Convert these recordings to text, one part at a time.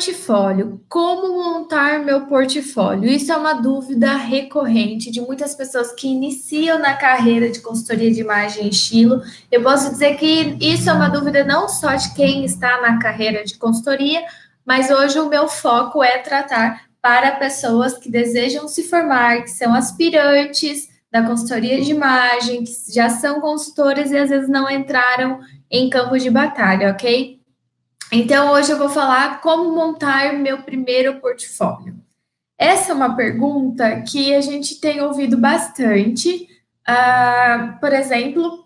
Portfólio. Como montar meu portfólio? Isso é uma dúvida recorrente de muitas pessoas que iniciam na carreira de consultoria de imagem e estilo. Eu posso dizer que isso é uma dúvida não só de quem está na carreira de consultoria, mas hoje o meu foco é tratar para pessoas que desejam se formar, que são aspirantes da consultoria de imagem, que já são consultoras e às vezes não entraram em campo de batalha, ok? Então, hoje eu vou falar como montar meu primeiro portfólio. Essa é uma pergunta que a gente tem ouvido bastante. Por exemplo,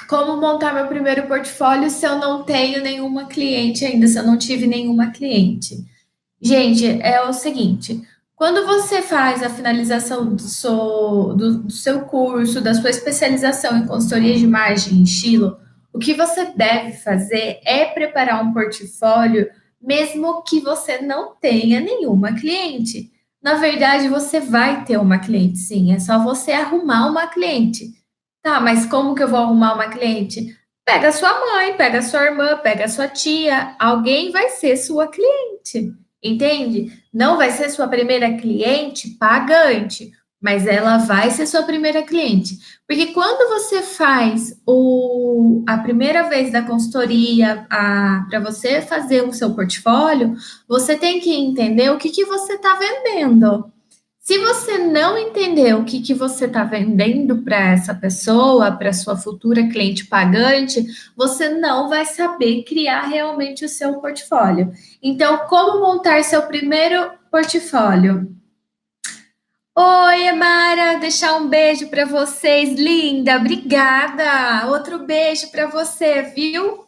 como montar meu primeiro portfólio se eu não tenho nenhuma cliente ainda, se eu não tive nenhuma cliente? Gente, é o seguinte: quando você faz a finalização do seu curso, da sua especialização em consultoria de imagem e estilo, o que você deve fazer é preparar um portfólio, mesmo que você não tenha nenhuma cliente. Na verdade, você vai ter uma cliente, sim, é só você arrumar uma cliente. Tá, mas como que eu vou arrumar uma cliente? Pega a sua mãe, pega a sua irmã, pega a sua tia, alguém vai ser sua cliente. Entende? Não vai ser sua primeira cliente pagante, mas ela vai ser sua primeira cliente. Porque quando você faz a primeira vez da consultoria para você fazer o seu portfólio, você tem que entender o que você está vendendo. Se você não entender o que você está vendendo para essa pessoa, para sua futura cliente pagante, você não vai saber criar realmente o seu portfólio. Então, como montar seu primeiro portfólio? Oi, Emara, deixar um beijo para vocês, linda, obrigada. Outro beijo para você, viu?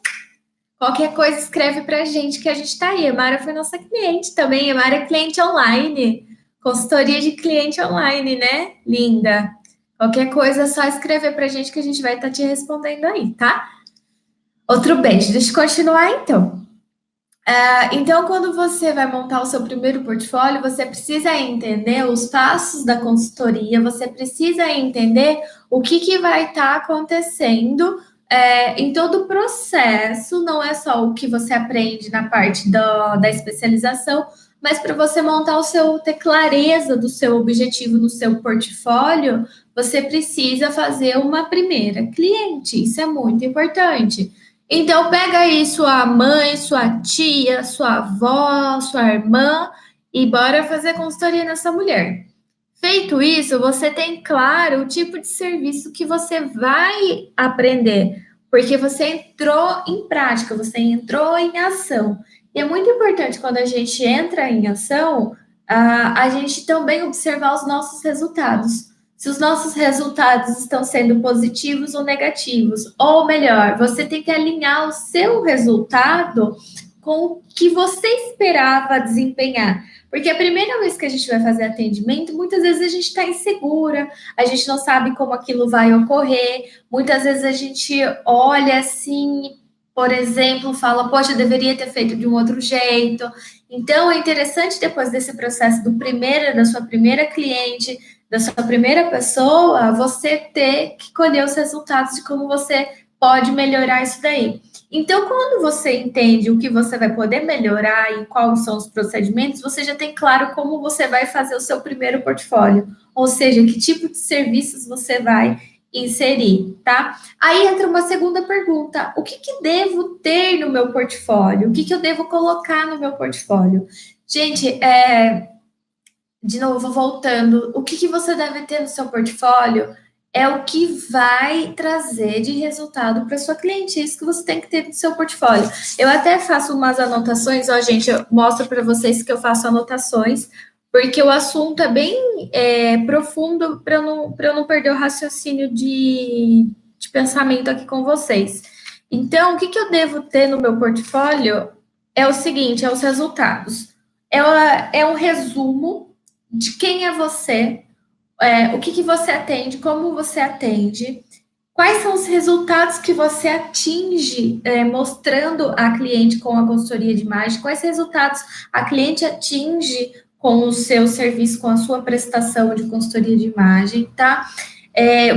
Qualquer coisa escreve para a gente que a gente está aí. Emara foi nossa cliente também. Emara é cliente online, consultoria de cliente online, né? Linda. Qualquer coisa é só escrever para a gente que a gente vai estar te respondendo aí, tá? Outro beijo. Deixa eu continuar então. Então, quando você vai montar o seu primeiro portfólio, você precisa entender os passos da consultoria, você precisa entender o que vai estar acontecendo em todo o processo, não é só o que você aprende na parte da especialização, mas para você montar ter clareza do seu objetivo no seu portfólio, você precisa fazer uma primeira cliente, isso é muito importante. Então, pega aí sua mãe, sua tia, sua avó, sua irmã e bora fazer consultoria nessa mulher. Feito isso, você tem claro o tipo de serviço que você vai aprender, porque você entrou em prática, você entrou em ação. E é muito importante quando a gente entra em ação, a gente também observar os nossos resultados. Se os nossos resultados estão sendo positivos ou negativos, ou melhor, você tem que alinhar o seu resultado com o que você esperava desempenhar. Porque a primeira vez que a gente vai fazer atendimento, muitas vezes a gente está insegura, a gente não sabe como aquilo vai ocorrer, muitas vezes a gente olha assim, por exemplo, fala, poxa, eu deveria ter feito de um outro jeito. Então, é interessante depois desse processo da sua primeira cliente, da sua primeira pessoa, você ter que colher os resultados de como você pode melhorar isso daí. Então, quando você entende o que você vai poder melhorar e quais são os procedimentos, você já tem claro como você vai fazer o seu primeiro portfólio, ou seja, que tipo de serviços você vai inserir, tá? Aí entra uma segunda pergunta: o que devo ter no meu portfólio? O que eu devo colocar no meu portfólio? Gente, de novo, voltando, o que você deve ter no seu portfólio é o que vai trazer de resultado para sua cliente. É isso que você tem que ter no seu portfólio. Eu até faço umas anotações, ó, gente, eu mostro para vocês que eu faço anotações, porque o assunto é bem profundo para eu não perder o raciocínio de pensamento aqui com vocês. Então, o que eu devo ter no meu portfólio é o seguinte, é os resultados. É um resumo de quem é você, o que você atende, como você atende, quais são os resultados que você atinge mostrando a cliente com a consultoria de imagem, quais resultados a cliente atinge com o seu serviço, com a sua prestação de consultoria de imagem, tá?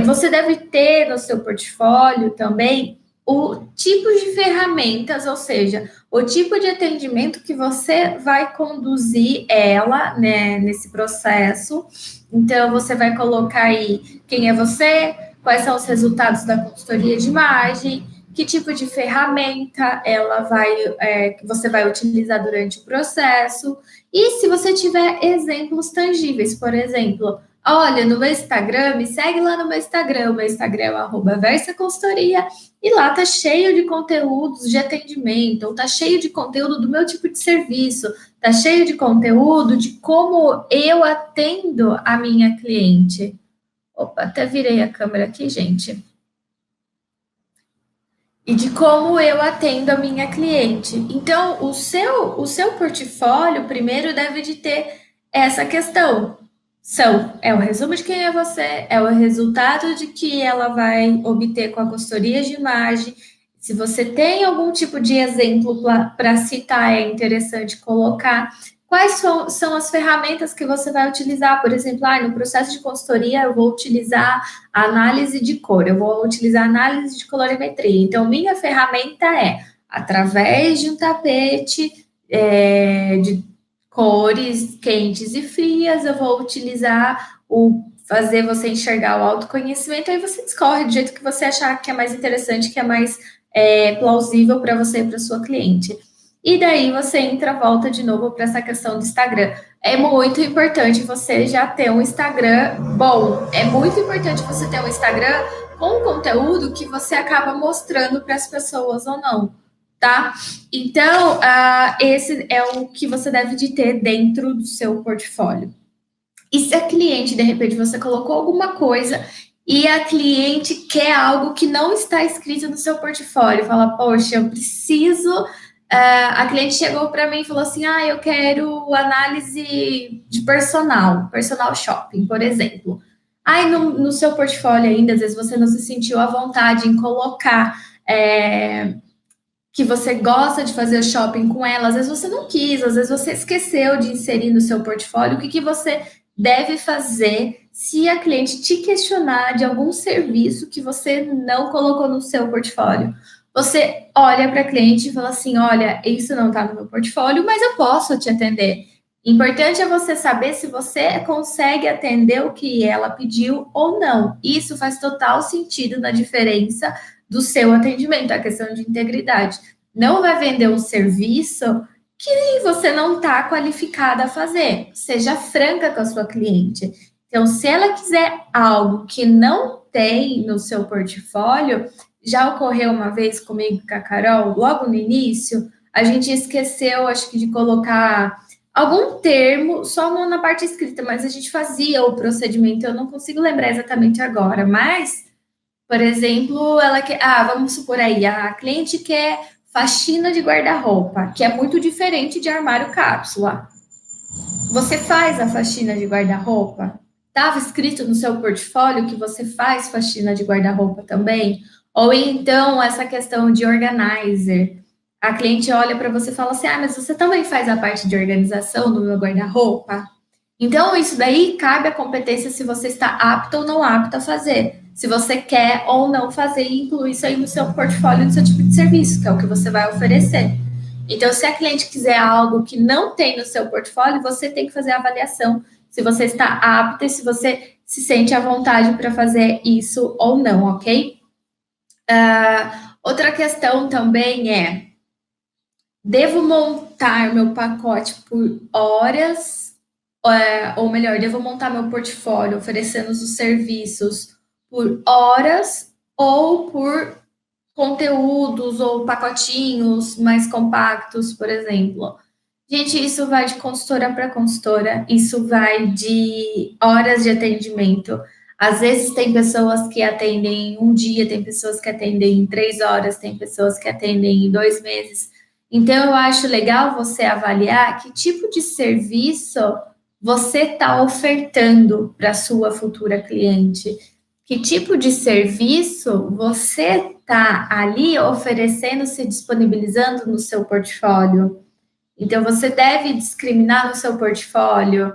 Você deve ter no seu portfólio também o tipo de ferramentas, ou seja, o tipo de atendimento que você vai conduzir ela, né, nesse processo. Então, você vai colocar aí quem é você, quais são os resultados da consultoria de imagem, que tipo de ferramenta ela vai, que você vai utilizar durante o processo. E se você tiver exemplos tangíveis, por exemplo, olha, no meu Instagram, me segue lá no o meu Instagram é @versaconsultoria, e lá tá cheio de conteúdos de atendimento, ou tá cheio de conteúdo do meu tipo de serviço, tá cheio de conteúdo de como eu atendo a minha cliente. Opa, até virei a câmera aqui, gente. E de como eu atendo a minha cliente. Então, o seu portfólio primeiro deve de ter essa questão. É o resumo de quem é você, é o resultado de que ela vai obter com a consultoria de imagem. Se você tem algum tipo de exemplo para citar, é interessante colocar. Quais são as ferramentas que você vai utilizar? Por exemplo, no processo de consultoria, eu vou utilizar a análise de cor, eu vou utilizar análise de colorimetria. Então, minha ferramenta é, através de um tapete de cores quentes e frias, eu vou utilizar fazer você enxergar o autoconhecimento, aí você discorre do jeito que você achar que é mais interessante, que é mais plausível para você e para sua cliente. E daí você entra, volta de novo para essa questão do Instagram. É muito importante você já ter um Instagram bom. É muito importante você ter um Instagram com conteúdo que você acaba mostrando para as pessoas ou não, tá? Então, esse é o que você deve de ter dentro do seu portfólio. E se a cliente, de repente, você colocou alguma coisa e a cliente quer algo que não está escrito no seu portfólio, fala, poxa, eu preciso. A cliente chegou para mim e falou assim: eu quero análise de personal shopping, por exemplo. Aí no seu portfólio ainda, às vezes você não se sentiu à vontade em colocar que você gosta de fazer shopping com ela, às vezes você não quis, às vezes você esqueceu de inserir no seu portfólio. O que você deve fazer se a cliente te questionar de algum serviço que você não colocou no seu portfólio? Você olha para a cliente e fala assim: olha, isso não está no meu portfólio, mas eu posso te atender. Importante é você saber se você consegue atender o que ela pediu ou não. Isso faz total sentido na diferença do seu atendimento, a questão de integridade. Não vai vender um serviço que você não está qualificada a fazer. Seja franca com a sua cliente. Então, se ela quiser algo que não tem no seu portfólio, já ocorreu uma vez comigo com a Carol, logo no início, a gente esqueceu, acho que, de colocar algum termo só na parte escrita, mas a gente fazia o procedimento, eu não consigo lembrar exatamente agora, mas por exemplo, ela quer, vamos supor aí, a cliente quer faxina de guarda-roupa, que é muito diferente de armário cápsula. Você faz a faxina de guarda-roupa? Estava escrito no seu portfólio que você faz faxina de guarda-roupa também? Ou então essa questão de organizer. A cliente olha para você e fala assim: mas você também faz a parte de organização do meu guarda-roupa? Então, isso daí cabe a competência se você está apto ou não apto a fazer. Se você quer ou não fazer e incluir isso aí no seu portfólio, no seu tipo de serviço, que é o que você vai oferecer. Então, se a cliente quiser algo que não tem no seu portfólio, você tem que fazer a avaliação se você está apta e se você se sente à vontade para fazer isso ou não, ok? Outra questão também é: devo montar meu pacote por horas, ou melhor, devo montar meu portfólio oferecendo os serviços por horas ou por conteúdos ou pacotinhos mais compactos, por exemplo. Gente, isso vai de consultora para consultora, isso vai de horas de atendimento. Às vezes tem pessoas que atendem em um dia, tem pessoas que atendem em 3 horas, tem pessoas que atendem em 2 meses. Então, eu acho legal você avaliar que tipo de serviço você está ofertando para a sua futura cliente. Que tipo de serviço você está ali oferecendo, se disponibilizando no seu portfólio? Então, você deve discriminar no seu portfólio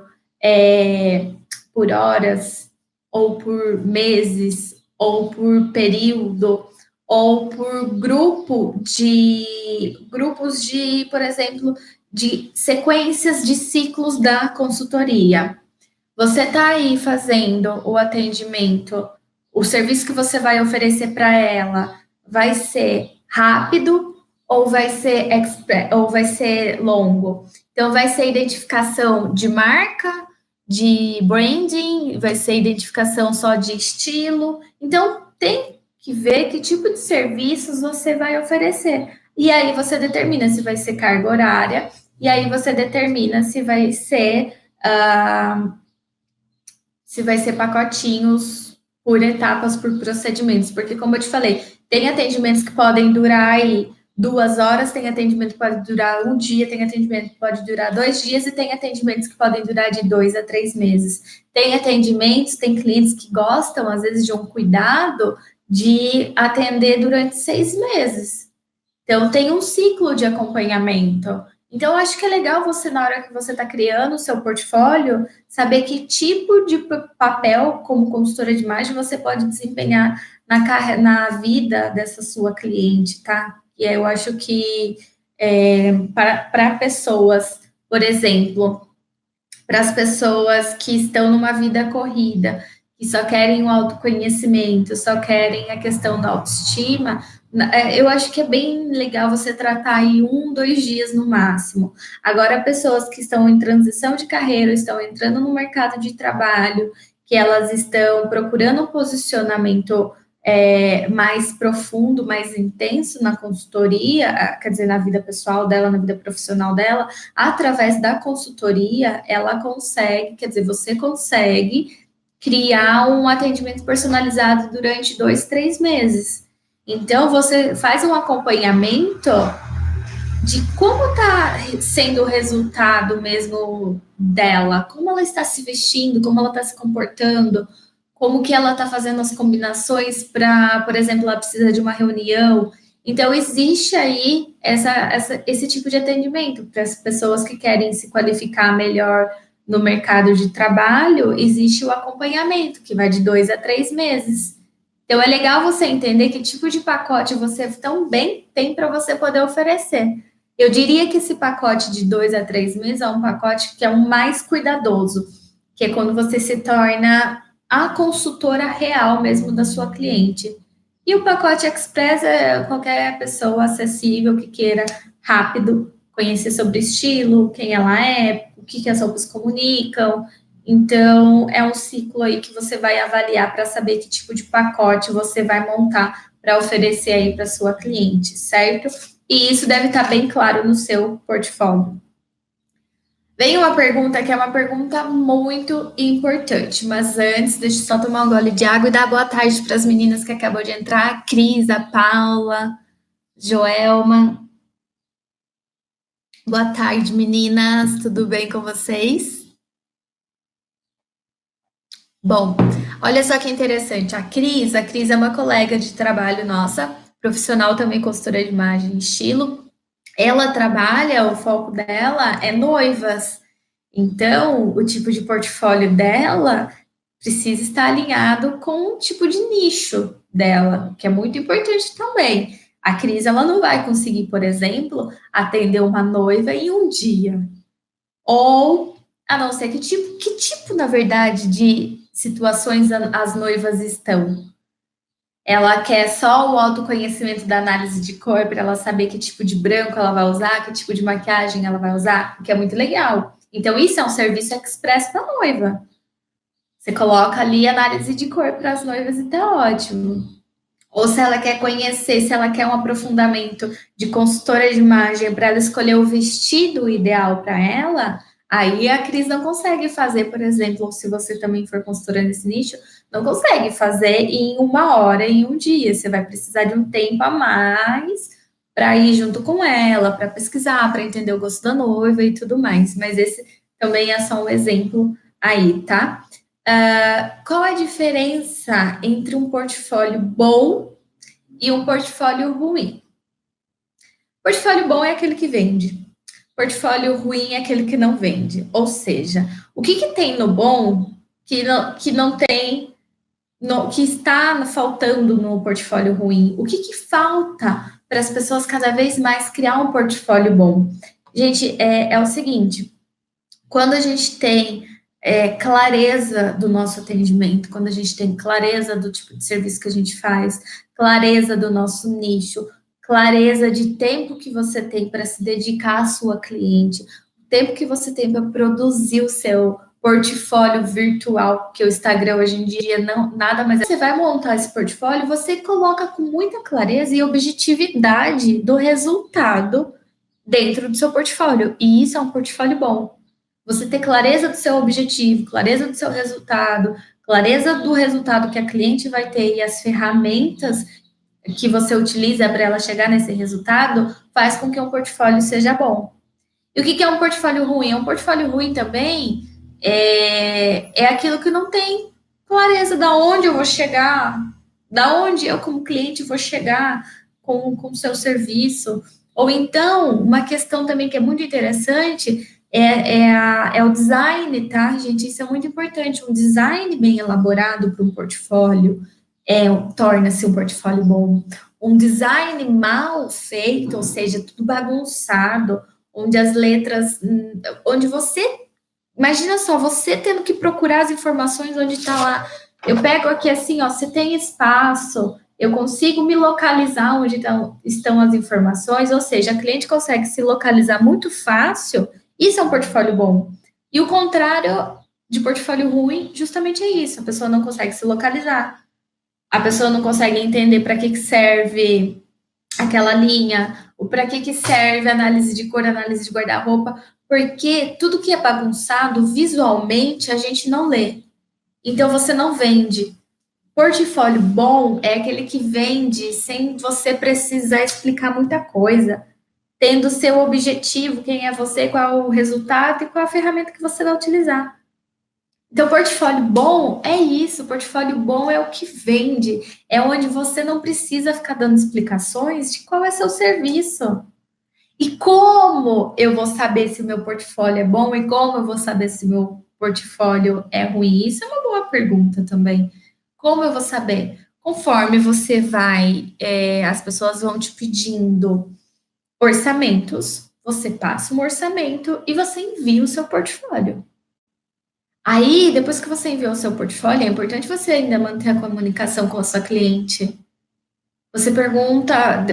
por horas, ou por meses, ou por período, ou por grupos de, por exemplo, de sequências de ciclos da consultoria. Você está aí fazendo o atendimento, o serviço que você vai oferecer para ela vai ser rápido ou vai ser longo? Então, vai ser identificação de marca, de branding, vai ser identificação só de estilo. Então, tem que ver que tipo de serviços você vai oferecer. E aí você determina se vai ser carga horária, e aí você determina se vai ser pacotinhos por etapas, por procedimentos, porque como eu te falei, tem atendimentos que podem durar aí 2 horas, tem atendimento que pode durar um dia, tem atendimento que pode durar 2 dias e tem atendimentos que podem durar de 2 a 3 meses. Tem atendimentos, tem clientes que gostam, às vezes, de um cuidado de atender durante 6 meses. Então, tem um ciclo de acompanhamento. Então, eu acho que é legal você, na hora que você está criando o seu portfólio, saber que tipo de papel, como consultora de imagem, você pode desempenhar na vida dessa sua cliente, tá? E aí eu acho que para pessoas, por exemplo, para as pessoas que estão numa vida corrida, que só querem o autoconhecimento, só querem a questão da autoestima, eu acho que é bem legal você tratar aí 1, 2 dias no máximo. Agora, pessoas que estão em transição de carreira, estão entrando no mercado de trabalho, que elas estão procurando um posicionamento mais profundo, mais intenso na consultoria, quer dizer, na vida pessoal dela, na vida profissional dela, através da consultoria, ela consegue, quer dizer, você consegue criar um atendimento personalizado durante 2, 3 meses. Então, você faz um acompanhamento de como está sendo o resultado mesmo dela, como ela está se vestindo, como ela está se comportando, como que ela está fazendo as combinações para, por exemplo, ela precisa de uma reunião. Então, existe aí esse tipo de atendimento para as pessoas que querem se qualificar melhor no mercado de trabalho, existe o acompanhamento, que vai de 2 a 3 meses. Então, é legal você entender que tipo de pacote você também tem para você poder oferecer. Eu diria que esse pacote de 2 a 3 meses é um pacote que é o mais cuidadoso, que é quando você se torna a consultora real mesmo da sua cliente. E o pacote Express é qualquer pessoa acessível que queira rápido conhecer sobre estilo, quem ela é, o que as roupas comunicam. Então, é um ciclo aí que você vai avaliar para saber que tipo de pacote você vai montar para oferecer aí para sua cliente, certo? E isso deve estar bem claro no seu portfólio. Vem uma pergunta que é uma pergunta muito importante, mas antes, deixa eu só tomar um gole de água e dar boa tarde para as meninas que acabou de entrar, a Cris, a Paula, Joelma. Boa tarde, meninas, tudo bem com vocês? Bom, olha só que interessante, a Cris é uma colega de trabalho nossa, profissional também, consultora de imagem e estilo. Ela trabalha, o foco dela é noivas. Então, o tipo de portfólio dela precisa estar alinhado com o tipo de nicho dela, que é muito importante também. A Cris, ela não vai conseguir, por exemplo, atender uma noiva em um dia. Ou, a não ser que tipo, na verdade, de situações as noivas estão? Ela quer só o autoconhecimento da análise de cor para ela saber que tipo de branco ela vai usar, que tipo de maquiagem ela vai usar, o que é muito legal. Então, isso é um serviço express para noiva. Você coloca ali análise de cor para as noivas e tá ótimo. Ou se ela quer conhecer, se ela quer um aprofundamento de consultora de imagem para ela escolher o vestido ideal para ela, aí a Cris não consegue fazer, por exemplo, ou se você também for consultora nesse nicho, não consegue fazer em 1 hora, em um dia. Você vai precisar de um tempo a mais para ir junto com ela, para pesquisar, para entender o gosto da noiva e tudo mais. Mas esse também é só um exemplo aí, tá? Qual a diferença entre um portfólio bom e um portfólio ruim? Portfólio bom é aquele que vende. Portfólio ruim é aquele que não vende. Ou seja, o que tem no bom que não tem que está faltando no portfólio ruim? O que, que falta para as pessoas cada vez mais criar um portfólio bom? Gente, é o seguinte, quando a gente tem clareza do nosso atendimento, quando a gente tem clareza do tipo de serviço que a gente faz, clareza do nosso nicho, clareza de tempo que você tem para se dedicar à sua cliente, o tempo que você tem para produzir o seu portfólio virtual, que o Instagram hoje em dia não nada mais é. Você vai montar esse portfólio, você coloca com muita clareza e objetividade do resultado dentro do seu portfólio. E isso é um portfólio bom. Você ter clareza do seu objetivo, clareza do seu resultado, clareza do resultado que a cliente vai ter e as ferramentas que você utiliza para ela chegar nesse resultado, faz com que um portfólio seja bom. E o que é um portfólio ruim? Um portfólio ruim também é aquilo que não tem clareza da onde eu vou chegar, da onde eu, como cliente, vou chegar com o seu serviço. Ou então, uma questão também que é muito interessante é o design, tá, gente? Isso é muito importante. Um design bem elaborado para um portfólio torna-se um portfólio bom. Um design mal feito, ou seja, tudo bagunçado, onde as letras, onde você, imagina só, você tendo que procurar as informações onde está lá. Eu pego aqui assim, ó, você tem espaço, eu consigo me localizar onde estão as informações, ou seja, a cliente consegue se localizar muito fácil, isso é um portfólio bom. E o contrário de portfólio ruim, justamente é isso, a pessoa não consegue se localizar, a pessoa não consegue entender para que serve aquela linha, o para que serve análise de cor, análise de guarda-roupa, porque tudo que é bagunçado visualmente a gente não lê. Então você não vende. Portfólio bom é aquele que vende sem você precisar explicar muita coisa, tendo seu objetivo, quem é você, qual é o resultado e qual a ferramenta que você vai utilizar. Então, portfólio bom é isso. Portfólio bom é o que vende. É onde você não precisa ficar dando explicações de qual é seu serviço. E como eu vou saber se o meu portfólio é bom e como eu vou saber se o meu portfólio é ruim? Isso é uma boa pergunta também. Como eu vou saber? Conforme você vai, as pessoas vão te pedindo orçamentos, você passa um orçamento e você envia o seu portfólio. Aí, depois que você enviou o seu portfólio, é importante você ainda manter a comunicação com a sua cliente. Você pergunta,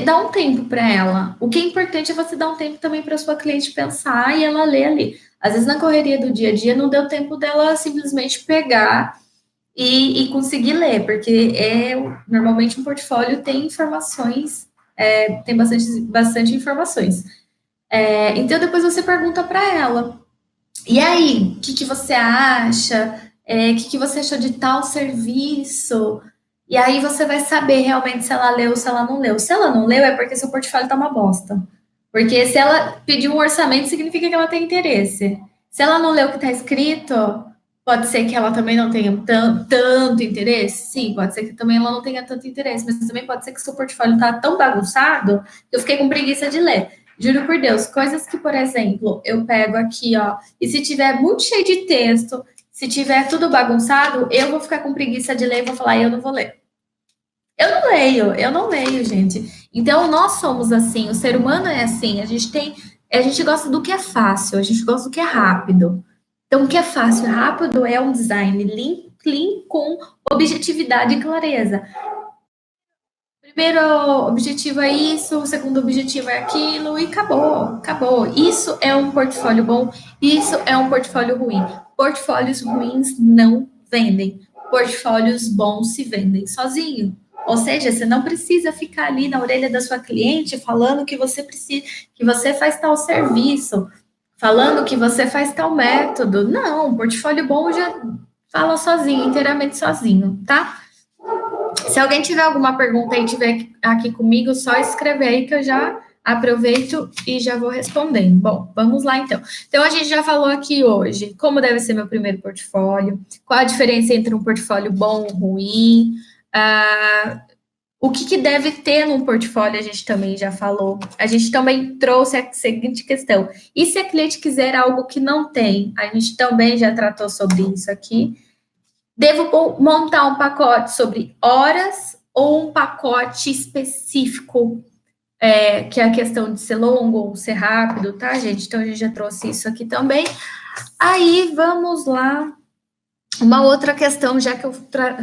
dá um tempo para ela. O que é importante é você dar um tempo também para a sua cliente pensar e ela ler ali. Às vezes, na correria do dia a dia, não deu tempo dela simplesmente pegar e conseguir ler, porque normalmente um portfólio tem informações, tem bastante informações. Então, depois você pergunta para ela. E aí, o que você acha? O que você achou de tal serviço? E aí você vai saber realmente se ela leu ou se ela não leu. Se ela não leu, é porque seu portfólio tá uma bosta. Porque se ela pediu um orçamento, significa que ela tem interesse. Se ela não leu o que está escrito, pode ser que ela também não tenha tanto interesse. Sim, pode ser que também ela não tenha tanto interesse, mas também pode ser que seu portfólio tá tão bagunçado que eu fiquei com preguiça de ler. Juro por Deus, coisas que, por exemplo, eu pego aqui, ó, e se tiver muito cheio de texto, se tiver tudo bagunçado, eu vou ficar com preguiça de ler e vou falar, eu não vou ler. Eu não leio, gente. Então, nós somos assim, o ser humano é assim, a gente gosta do que é fácil, a gente gosta do que é rápido. Então, o que é fácil e rápido é um design clean com objetividade e clareza. Primeiro objetivo é isso, o segundo objetivo é aquilo, e acabou. Isso é um portfólio bom, isso é um portfólio ruim. Portfólios ruins não vendem, portfólios bons se vendem sozinho. Ou seja, você não precisa ficar ali na orelha da sua cliente falando que você precisa, que você faz tal serviço, falando que você faz tal método. Não, um portfólio bom já fala sozinho, inteiramente sozinho, tá? Se alguém tiver alguma pergunta e tiver aqui comigo, só escrever aí que eu já aproveito e já vou respondendo. Bom, vamos lá então. Então, a gente já falou aqui hoje como deve ser meu primeiro portfólio, qual a diferença entre um portfólio bom ou ruim, o que deve ter num portfólio, a gente também já falou. A gente também trouxe a seguinte questão: e se a cliente quiser algo que não tem? A gente também já tratou sobre isso aqui. Devo montar um pacote sobre horas ou um pacote específico, que é a questão de ser longo ou ser rápido, tá, gente? Então, a gente já trouxe isso aqui também. Aí, vamos lá. Uma outra questão, já que eu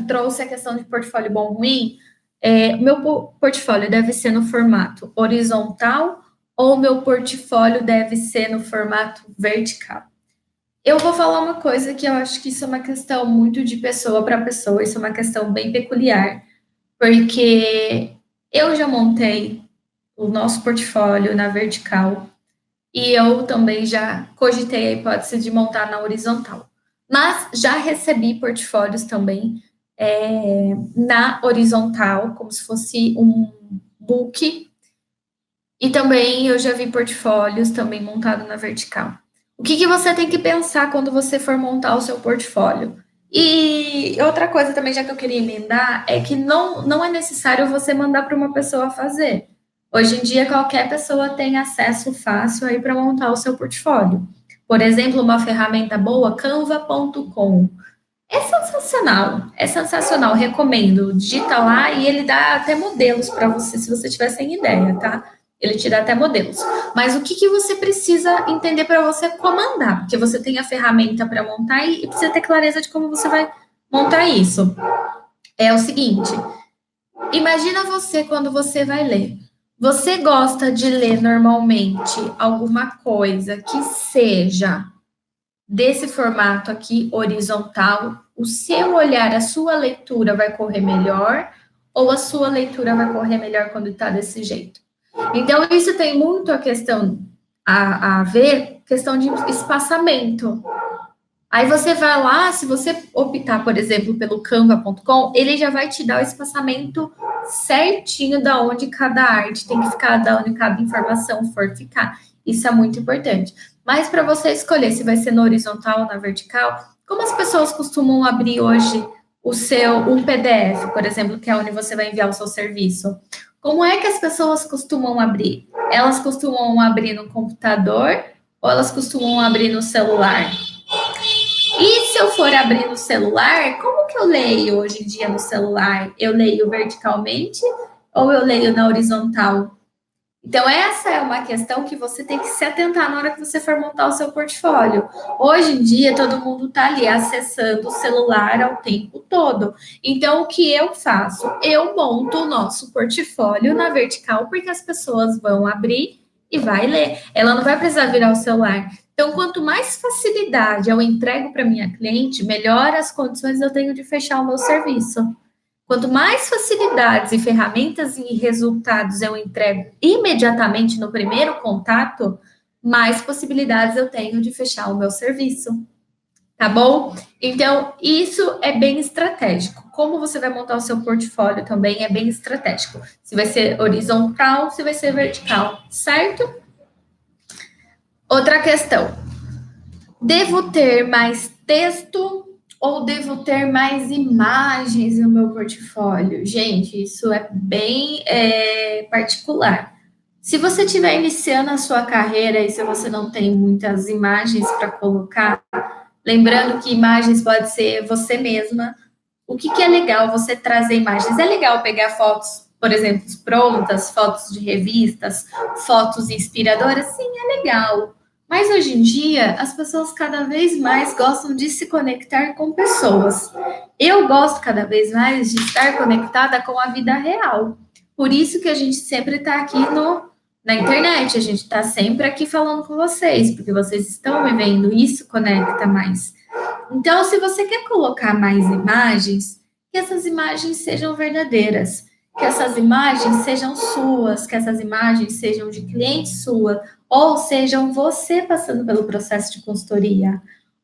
trouxe a questão de portfólio bom ou ruim, meu portfólio deve ser no formato horizontal ou meu portfólio deve ser no formato vertical? Eu vou falar uma coisa que eu acho que isso é uma questão muito de pessoa para pessoa, isso é uma questão bem peculiar, porque eu já montei o nosso portfólio na vertical e eu também já cogitei a hipótese de montar na horizontal. Mas já recebi portfólios também na horizontal, como se fosse um book, e também eu já vi portfólios também montado na vertical. O que você tem que pensar quando você for montar o seu portfólio? E outra coisa também, já que eu queria emendar, é que não é necessário você mandar para uma pessoa fazer. Hoje em dia, qualquer pessoa tem acesso fácil aí para montar o seu portfólio. Por exemplo, uma ferramenta boa, canva.com. É sensacional, recomendo. Digita lá e ele dá até modelos para você, se você tiver sem ideia, tá? Ele te dá até modelos. Mas o que você precisa entender para você comandar? Porque você tem a ferramenta para montar e precisa ter clareza de como você vai montar isso. É o seguinte: imagina você quando você vai ler. Você gosta de ler normalmente alguma coisa que seja desse formato aqui, horizontal, o seu olhar, a sua leitura vai correr melhor ou a sua leitura vai correr melhor quando está desse jeito? Então, isso tem muito a questão a ver, questão de espaçamento. Aí você vai lá, se você optar, por exemplo, pelo canva.com, ele já vai te dar o espaçamento certinho da onde cada arte tem que ficar, da onde cada informação for ficar. Isso é muito importante. Mas para você escolher se vai ser na horizontal ou na vertical, como as pessoas costumam abrir hoje um PDF, por exemplo, que é onde você vai enviar o seu serviço? Como é que as pessoas costumam abrir? Elas costumam abrir no computador ou elas costumam abrir no celular? E se eu for abrir no celular, como que eu leio hoje em dia no celular? Eu leio verticalmente ou eu leio na horizontal? Então, essa é uma questão que você tem que se atentar na hora que você for montar o seu portfólio. Hoje em dia, todo mundo está ali acessando o celular ao tempo todo. Então, o que eu faço? Eu monto o nosso portfólio na vertical, porque as pessoas vão abrir e vai ler. Ela não vai precisar virar o celular. Então, quanto mais facilidade eu entrego para minha cliente, melhor as condições eu tenho de fechar o meu serviço. Quanto mais facilidades e ferramentas e resultados eu entrego imediatamente no primeiro contato, mais possibilidades eu tenho de fechar o meu serviço. Tá bom? Então, isso é bem estratégico. Como você vai montar o seu portfólio também é bem estratégico. Se vai ser horizontal, se vai ser vertical, certo? Outra questão. Devo ter mais texto ou devo ter mais imagens no meu portfólio? Gente, isso é bem particular. Se você estiver iniciando a sua carreira e se você não tem muitas imagens para colocar, lembrando que imagens pode ser você mesma. O que é legal você trazer imagens? É legal pegar fotos, por exemplo, prontas, fotos de revistas, fotos inspiradoras? Sim, é legal. Mas hoje em dia, as pessoas cada vez mais gostam de se conectar com pessoas. Eu gosto cada vez mais de estar conectada com a vida real. Por isso que a gente sempre está aqui na internet, a gente está sempre aqui falando com vocês, porque vocês estão me vendo, isso conecta mais. Então, se você quer colocar mais imagens, que essas imagens sejam verdadeiras, que essas imagens sejam suas, que essas imagens sejam de cliente sua, ou sejam você passando pelo processo de consultoria,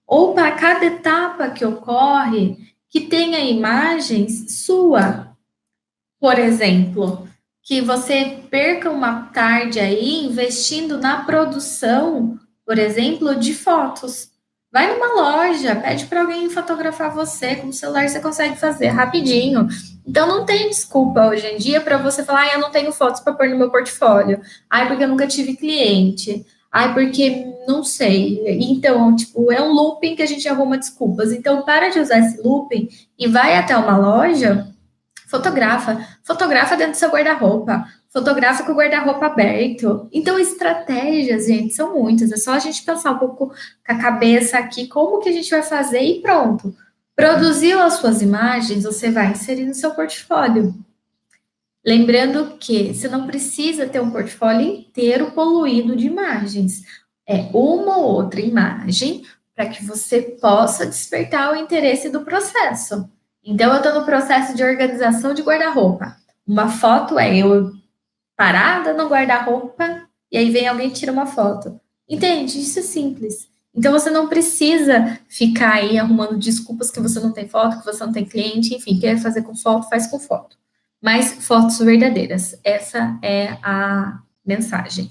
ou para cada etapa que ocorre, que tenha imagens sua. Por exemplo, que você perca uma tarde aí investindo na produção, por exemplo, de fotos. Vai numa loja, pede para alguém fotografar você, com o celular você consegue fazer rapidinho. Então não tem desculpa hoje em dia para você falar, eu não tenho fotos para pôr no meu portfólio. Ai, porque eu nunca tive cliente. Ai, porque não sei. Então, tipo, é um looping que a gente arruma desculpas. Então, para de usar esse looping e vai até uma loja, fotografa dentro do seu guarda-roupa, fotografa com o guarda-roupa aberto. Então, estratégias, gente, são muitas. É só a gente pensar um pouco com a cabeça aqui como que a gente vai fazer e pronto. Produziu as suas imagens, você vai inserir no seu portfólio. Lembrando que você não precisa ter um portfólio inteiro poluído de imagens. É uma ou outra imagem para que você possa despertar o interesse do processo. Então, eu estou no processo de organização de guarda-roupa. Uma foto é eu parada no guarda-roupa e aí vem alguém e tira uma foto. Entende? Isso é simples. Então, você não precisa ficar aí arrumando desculpas que você não tem foto, que você não tem cliente, enfim, quer fazer com foto, faz com foto. Mas fotos verdadeiras. Essa é a mensagem.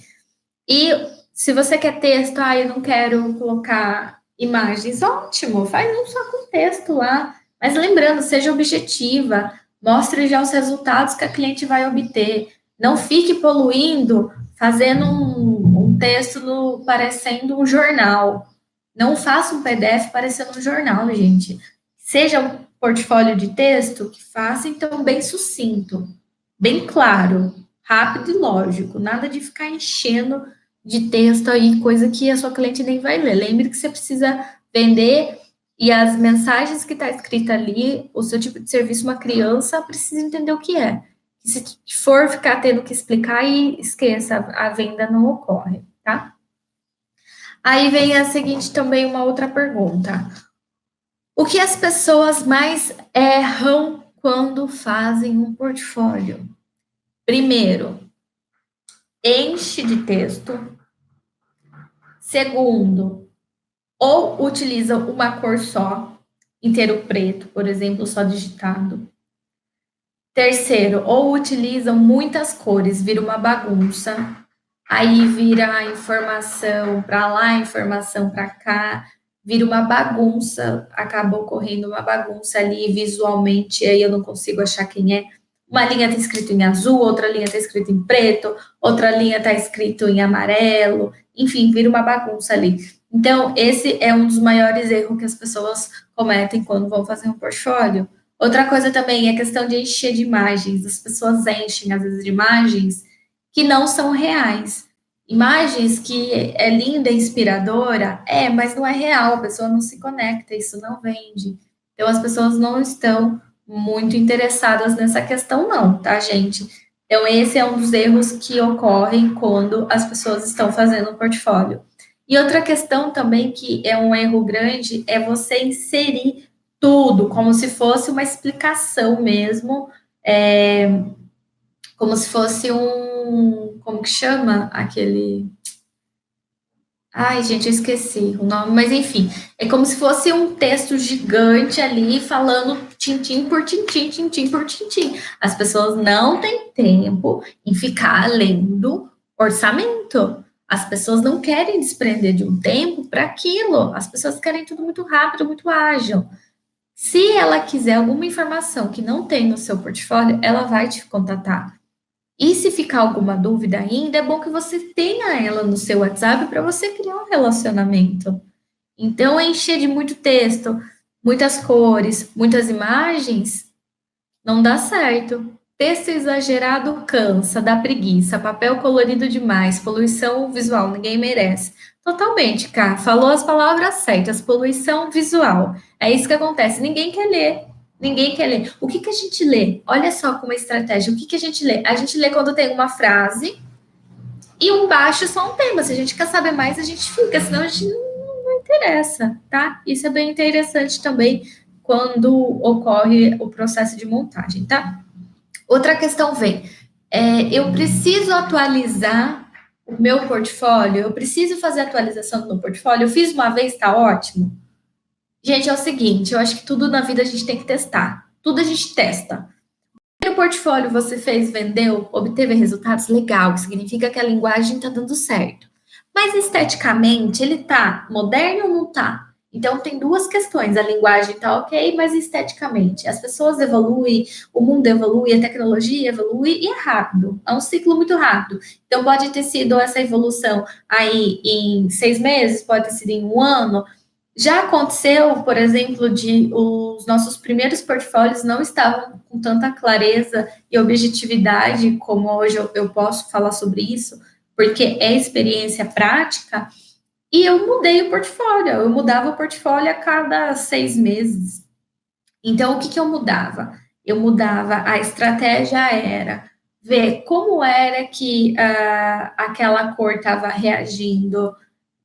E se você quer texto, eu não quero colocar imagens, ótimo, faz um só com texto lá. Mas lembrando, seja objetiva, mostre já os resultados que a cliente vai obter. Não fique poluindo, fazendo um texto parecendo um jornal. Não faça um PDF parecendo um jornal, gente. Seja um portfólio de texto que faça, então, bem sucinto, bem claro, rápido e lógico. Nada de ficar enchendo de texto aí, coisa que a sua cliente nem vai ler. Lembre que você precisa vender e as mensagens que está escrita ali, o seu tipo de serviço, uma criança precisa entender o que é. Se for ficar tendo que explicar, e esqueça, a venda não ocorre, tá? Aí vem a seguinte também, uma outra pergunta. O que as pessoas mais erram quando fazem um portfólio? Primeiro, enche de texto. Segundo, ou utiliza uma cor só, inteiro preto, por exemplo, só digitado. Terceiro, ou utilizam muitas cores, vira uma bagunça. Aí vira informação para lá, informação para cá, vira uma bagunça, acaba ocorrendo uma bagunça ali visualmente, aí eu não consigo achar quem é. Uma linha está escrito em azul, outra linha está escrito em preto, outra linha está escrito em amarelo, enfim, vira uma bagunça ali. Então, esse é um dos maiores erros que as pessoas cometem quando vão fazer um portfólio. Outra coisa também é a questão de encher de imagens. As pessoas enchem, às vezes, de imagens que não são reais. Imagens que é linda, inspiradora, mas não é real, a pessoa não se conecta, isso não vende. Então, as pessoas não estão muito interessadas nessa questão, não, tá, gente? Então, esse é um dos erros que ocorrem quando as pessoas estão fazendo um portfólio. E outra questão também que é um erro grande é você inserir tudo, como se fosse uma explicação mesmo, como se fosse como que chama aquele... Ai, gente, eu esqueci o nome, mas enfim, é como se fosse um texto gigante ali, falando tintim por tintim, tintim por tintim. As pessoas não têm tempo em ficar lendo orçamento. As pessoas não querem desprender de um tempo para aquilo. As pessoas querem tudo muito rápido, muito ágil. Se ela quiser alguma informação que não tem no seu portfólio, ela vai te contatar. E se ficar alguma dúvida ainda, é bom que você tenha ela no seu WhatsApp para você criar um relacionamento. Então, encher de muito texto, muitas cores, muitas imagens, não dá certo. Texto exagerado cansa, dá preguiça, papel colorido demais, poluição visual, ninguém merece. Totalmente, cara. Falou as palavras certas, poluição visual. É isso que acontece. Ninguém quer ler. Ninguém quer ler. O que a gente lê? Olha só como é estratégia. O que a gente lê? A gente lê quando tem uma frase e um baixo só um tema. Se a gente quer saber mais, a gente fica, senão a gente não interessa, tá? Isso é bem interessante também quando ocorre o processo de montagem, tá? Outra questão vem, eu preciso atualizar o meu portfólio, eu preciso fazer atualização do meu portfólio, eu fiz uma vez, tá ótimo? Gente, é o seguinte, eu acho que tudo na vida a gente tem que testar, tudo a gente testa. O portfólio você fez, vendeu, obteve resultados, legal, significa que a linguagem está dando certo. Mas esteticamente, ele tá moderno ou não tá? Então, tem duas questões. A linguagem está ok, mas esteticamente. As pessoas evoluem, o mundo evolui, a tecnologia evolui e é rápido. É um ciclo muito rápido. Então, pode ter sido essa evolução aí em 6 meses, pode ter sido em um ano. Já aconteceu, por exemplo, de os nossos primeiros portfólios não estavam com tanta clareza e objetividade como hoje eu posso falar sobre isso, porque é experiência prática, e eu mudei o portfólio, eu mudava o portfólio a cada 6 meses. Então, o que, que eu mudava? Eu mudava, a estratégia era ver como era que aquela cor estava reagindo.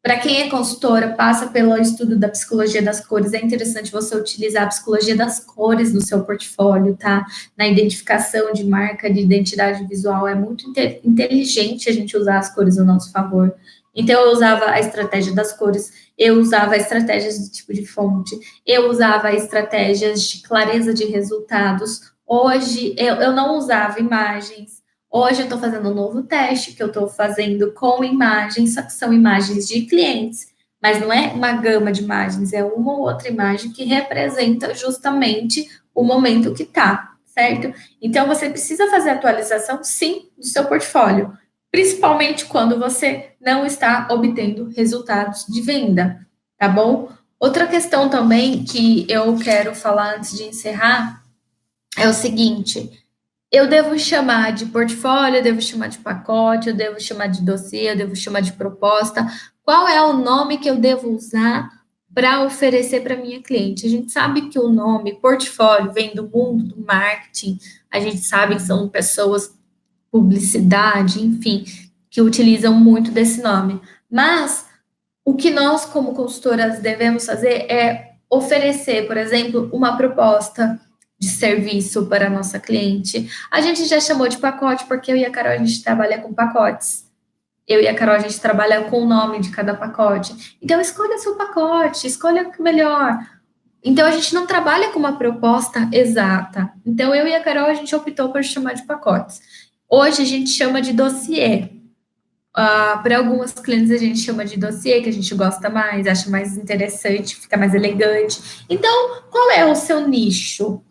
Para quem é consultora, passa pelo estudo da psicologia das cores, é interessante você utilizar a psicologia das cores no seu portfólio, tá? Na identificação de marca, de identidade visual, é muito inteligente a gente usar as cores a nosso favor. Então, eu usava a estratégia das cores, eu usava estratégias de tipo de fonte, eu usava estratégias de clareza de resultados. Hoje, eu não usava imagens. Hoje eu estou fazendo um novo teste que eu estou fazendo com imagens, só que são imagens de clientes, mas não é uma gama de imagens, é uma ou outra imagem que representa justamente o momento que está, certo? Então você precisa fazer atualização, sim, do seu portfólio, principalmente quando você não está obtendo resultados de venda, tá bom? Outra questão também que eu quero falar antes de encerrar é o seguinte: eu devo chamar de portfólio, eu devo chamar de pacote, eu devo chamar de dossiê, eu devo chamar de proposta. Qual é o nome que eu devo usar para oferecer para minha cliente? A gente sabe que o nome portfólio vem do mundo do marketing, a gente sabe que são pessoas, publicidade, enfim, que utilizam muito desse nome. Mas o que nós, como consultoras, devemos fazer é oferecer, por exemplo, uma proposta de serviço para a nossa cliente. A gente já chamou de pacote, porque eu e a Carol, a gente trabalha com pacotes. Eu e a Carol, a gente trabalha com o nome de cada pacote. Então, escolha seu pacote, escolha o melhor. Então, a gente não trabalha com uma proposta exata. Então, eu e a Carol, a gente optou por chamar de pacotes. Hoje, a gente chama de dossiê. Para algumas clientes a gente chama de dossiê, que a gente gosta mais, acha mais interessante, fica mais elegante. Então, qual é o seu nicho?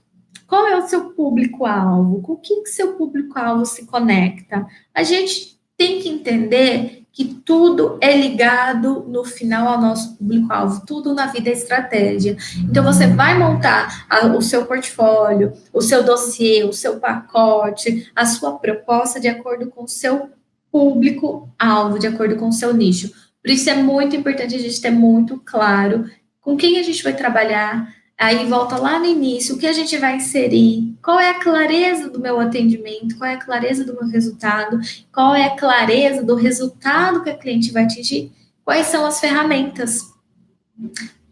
Qual é o seu público-alvo? Com o que seu público-alvo se conecta? A gente tem que entender que tudo é ligado no final ao nosso público-alvo, tudo na vida é estratégia. Então, você vai montar o seu portfólio, o seu dossiê, o seu pacote, a sua proposta de acordo com o seu público-alvo, de acordo com o seu nicho. Por isso é muito importante a gente ter muito claro com quem a gente vai trabalhar. Aí volta lá no início, o que a gente vai inserir, qual é a clareza do meu atendimento, qual é a clareza do meu resultado, qual é a clareza do resultado que a cliente vai atingir, quais são as ferramentas,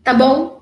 tá bom?